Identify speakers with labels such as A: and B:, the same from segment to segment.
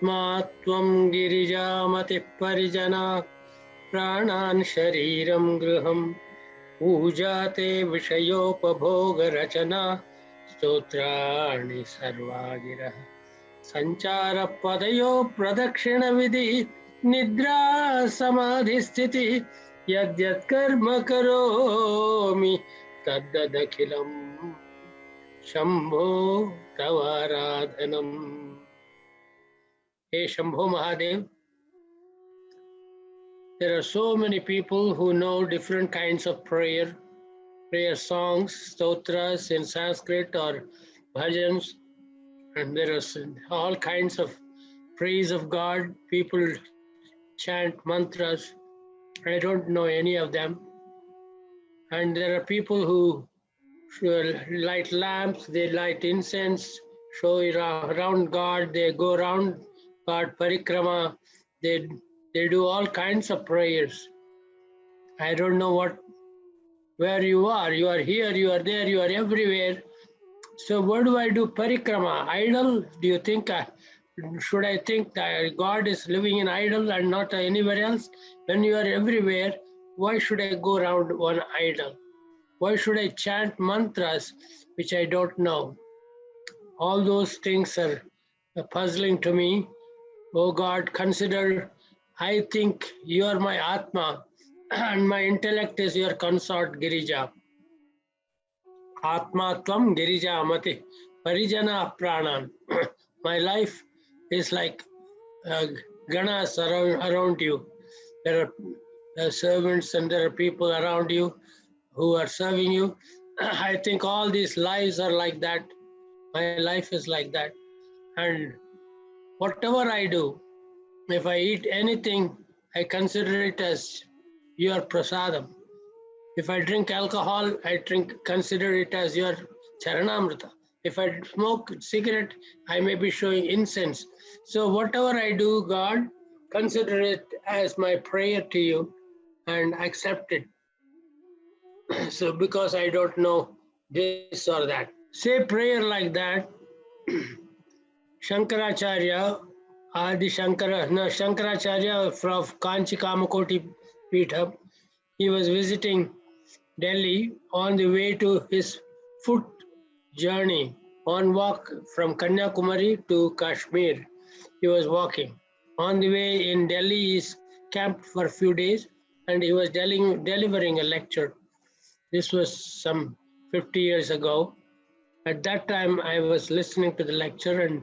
A: आत्मा त्वं गिरिजामतिः परिजना प्राणान् शरीरं गृहं पूजाते विषयोपभोगरचना स्तोत्राणि सर्वा गिरः सञ्चारपदयो प्रदक्षिणविधि निद्रा समाधिस्थितिः यद्यत् कर्म करोमि तद्दखिलं Shambho तवाराधनम्। Hey Shambho Mahadev, there are so many people who know different kinds of prayer songs, stotras in Sanskrit or bhajans, and there are all kinds of praise of God. People chant mantras. I don't know any of them. And there are people who light lamps, they light incense, show around God, they go around God parikrama, they do all kinds of prayers. I don't know where you are. You are here, you are there, you are everywhere. So what do I do? Parikrama, idol? Do you think, should I think that God is living in idol and not anywhere else? When you are everywhere, why should I go around one idol? Why should I chant mantras which I don't know? All those things are puzzling to me. Oh God, consider, I think you are my Atma and my intellect is your consort Girija. Atma tvam Girija amati parijana pranan. My life is like ganas around you. There are servants and there are people around you who are serving you. I think all these lives are like that. My life is like that. And whatever I do, if I eat anything, I consider it as your prasadam. If I drink alcohol, consider it as your charanamrita. If I smoke cigarette, I may be showing incense. So whatever I do, God, consider it as my prayer to you and accept it. So because I don't know this or that. Say prayer like that. Shankaracharya, Shankaracharya from Kanchi Kamakoti Peetham, he was visiting Delhi on the way to his foot journey on walk from Kanyakumari to Kashmir. He was walking. On the way in Delhi, he camped for a few days and he was delivering a lecture. This was some 50 years ago. At that time, I was listening to the lecture, and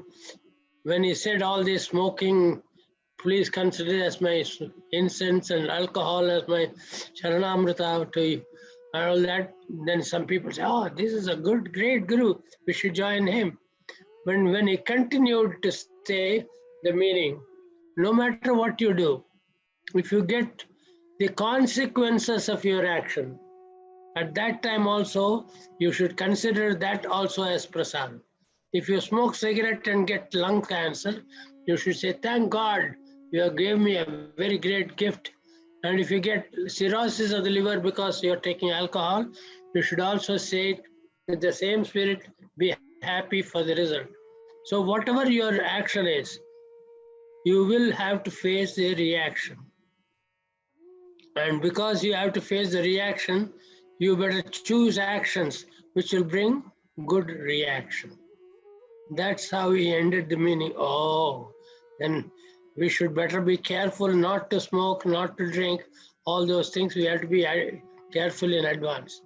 A: when he said all this smoking, please consider it as my incense and alcohol as my charanamrita to you, and all that, then some people say, oh, this is a great guru, we should join him. But when he continued to say the meaning, no matter what you do, if you get the consequences of your action, at that time also, you should consider that also as prasad. If you smoke cigarette and get lung cancer, you should say, thank God, you have gave me a very great gift. And if you get cirrhosis of the liver because you're taking alcohol, you should also say it with the same spirit, be happy for the result. So whatever your action is, you will have to face the reaction. And because you have to face the reaction, you better choose actions which will bring good reaction. That's how he ended the meaning. Oh, then we should better be careful not to smoke, not to drink, all those things we have to be careful in advance.